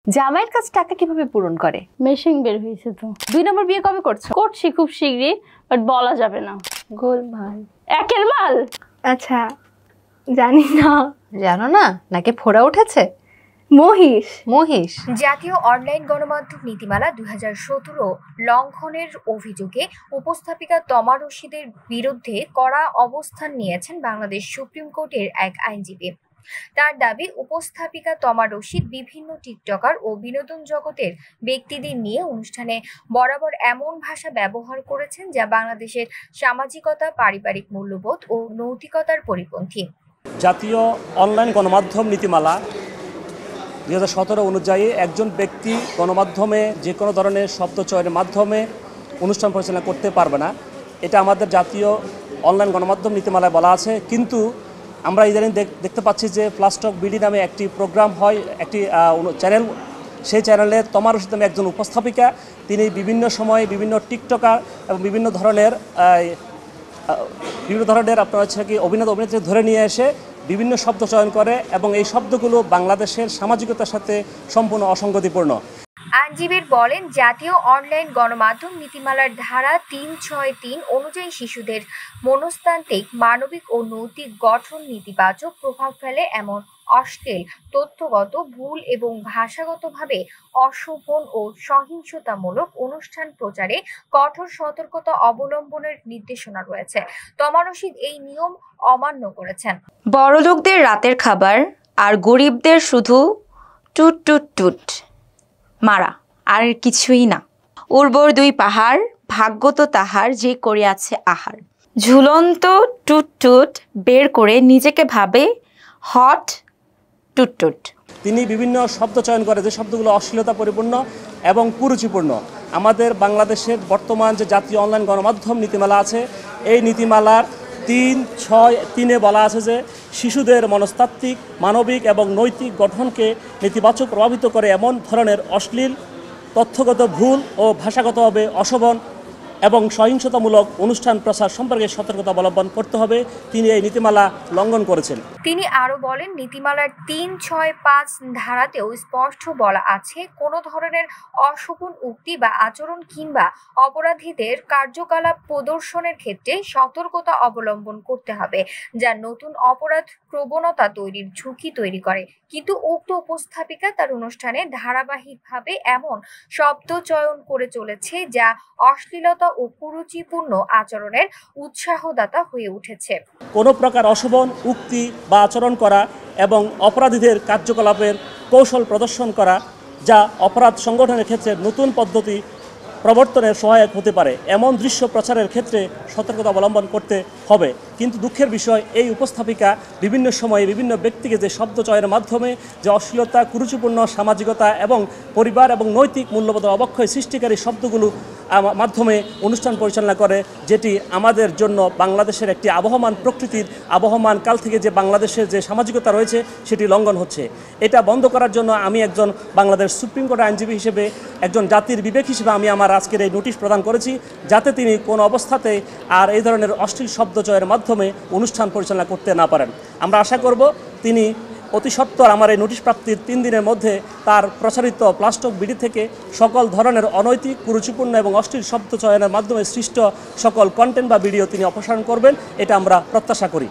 জামাইয়ের কাছে টাকা কিভাবে পূরণ করে? মেশিন বের হয়েছে তো। 2 নম্বর বিয়ে কবে করছো? করছি খুব শীঘ্রই, বাট বলা যাবে না। গোলমাল। একের মাল। আচ্ছা, জানি না। জানো না নাকি ফোড়া উঠেছে? মহিষ। জাতীয় অনলাইন গণমাধ্যম নীতিমালা 2017 লঙ্ঘনের অভিযোগে উপস্থাপিকা তমা রশিদের বিরুদ্ধে কড়া অবস্থান নিয়েছেন বাংলাদেশ সুপ্রিম কোর্টের এক আইনজীবী। তার দাবি, উপস্থাপিকা তমা রশিদ বিভিন্ন টিকটকার ও বিনোদন জগতের ব্যক্তিদের নিয়ে অনুষ্ঠানে বরাবর এমন ভাষা ব্যবহার করেছেন যা বাংলাদেশের সামাজিকতা, পারিবারিক মূল্যবোধ ও নৈতিকতার পরিপন্থী। জাতীয় অনলাইন গণমাধ্যম নীতিমালা 2017 অনুযায়ী একজন ব্যক্তি গণমাধ্যমে যে কোনো ধরনের শব্দ চয়নের মাধ্যমে অনুষ্ঠান পরিচালনা করতে পারবে না, এটা আমাদের জাতীয় অনলাইন গণমাধ্যম নীতিমালায় বলা আছে। কিন্তু আমরা ইদানিং দেখতে পাচ্ছি যে প্লাস্টক বিডি নামে একটি প্রোগ্রাম হয়, একটি চ্যানেল, সেই চ্যানেলের তমা রশিদ নামে একজন উপস্থাপিকা, তিনি বিভিন্ন সময়ে বিভিন্ন টিকটকার এবং বিভিন্ন ধরনের আপনার হচ্ছে কি অভিনেত্রী ধরে নিয়ে এসে বিভিন্ন শব্দ চয়ন করে এবং এই শব্দগুলো বাংলাদেশের সামাজিকতার সাথে সম্পূর্ণ অসঙ্গতিপূর্ণ। আইনজীবী বলেন, জাতীয় অনলাইন গণমাধ্যম নীতিমালার ধারা 363 অনুযায়ী শিশুদের মনস্তাত্ত্বিক, মানবিক ও নৈতিক গঠন নেতিবাচক প্রভাব ফেলে এমন অশ্লীল, তথ্যগত, ভুল এবং ভাষাগতভাবে অশোভন ও সহিংসতামূলক অনুষ্ঠান প্রচারে কঠোর সতর্কতা অবলম্বনের নির্দেশনা রয়েছে। তমা রশিদ এই নিয়ম অমান্য করেছেন। বড়লোকদের রাতের খাবার আর গরিবদের শুধু টুট টুট টুট মারা, আর কিছুই না। উর্বর 2 পাহাড়, ভাগ্য তো তাহার যে করিয়াছে আহার। ঝুলন্ত টুট টুট বের করে নিজেকে ভাবে হট টুট টুট। তিনি বিভিন্ন শব্দ চয়ন করে যে শব্দগুলো অশ্লীলতা পরিপূর্ণ এবং কুরুচিপূর্ণ। আমাদের বাংলাদেশের বর্তমান যে জাতীয় অনলাইন গণমাধ্যম নীতিমালা আছে, এই নীতিমালার 3.6.3-এ বলা আছে যে শিশুদের মনস্তাত্ত্বিক, মানবিক এবং নৈতিক গঠনকে নেতিবাচক প্রভাবিত করে এমন ধরনের অশ্লীল, তথ্যগত ভুল ও ভাষাগতভাবে অশোভন এবং সহিংসতামূলক অনুষ্ঠান প্রচার সম্পর্কে সতর্কতা অবলম্বন করতে হবে। তিনি এই নীতিমালা লঙ্ঘন করেছেন। তিনি আরো বলেন, নীতিমালার 365 ধারাতেও স্পষ্ট বলা আছে, কোনো ধরনের অশোভন উক্তি বা আচরণ কিংবা অপরাধীদের কার্যকলাপ প্রদর্শনের ক্ষেত্রে সতর্কতা অবলম্বন করতে হবে, যা নতুন অপরাধ প্রবণতা তৈরির ঝুঁকি তৈরি করে। কিন্তু উক্ত উপস্থাপিকা তার অনুষ্ঠানে ধারাবাহিকভাবে এমন শব্দ চয়ন করে চলেছে যা অশ্লীলতা ও কুরুচিপূর্ণ আচরণের উৎসাহদাতা হয়ে উঠেছে। কোনো প্রকার অশোভন উক্তি বা আচরণ করা এবং অপরাধীদের কার্যকলাপের কৌশল প্রদর্শন করা, যা অপরাধ সংগঠনের ক্ষেত্রে নতুন পদ্ধতি প্রবর্তনের সহায়ক হতে পারে, এমন দৃশ্য প্রচারের ক্ষেত্রে সতর্কতা অবলম্বন করতে হবে। কিন্তু দুঃখের বিষয়, এই উপস্থাপিকা বিভিন্ন সময়ে বিভিন্ন ব্যক্তিকে যে শব্দ চয়নের মাধ্যমে যে অশ্লীলতা, কুরুচিপূর্ণ সামাজিকতা এবং পরিবার এবং নৈতিক মূল্যবোধের অবক্ষয় সৃষ্টিকারী শব্দগুলো মাধ্যমে অনুষ্ঠান পরিচালনা করে, যেটি আমাদের জন্য বাংলাদেশের একটি আবহমান প্রকৃতির, আবহমান কাল থেকে যে বাংলাদেশের যে সামাজিকতা রয়েছে সেটি লঙ্ঘন হচ্ছে। এটা বন্ধ করার জন্য আমি একজন বাংলাদেশ সুপ্রিম কোর্টের আইনজীবী হিসেবে, একজন জাতির বিবেক হিসেবে আমি আমার আজকের এই নোটিশ প্রদান করেছি, যাতে তিনি কোনো অবস্থাতে আর এই ধরনের অশ্লীল শব্দ চয়ের মাধ্যমে অনুষ্ঠান পরিচালনা করতে না পারেন। আমরা আশা করব তিনি অতি সত্বর আমার এই নোটিশ প্রাপ্তির 3 দিনের মধ্যে তার প্রচারিত প্লাস্টক বিডি থেকে সকল ধরনের অনৈতিক, কুরুচিপূর্ণ এবং অশ্লীল শব্দ চয়নের মাধ্যমে সৃষ্ট সকল কন্টেন্ট বা ভিডিও তিনি অপসারণ করবেন, এটা আমরা প্রত্যাশা করি।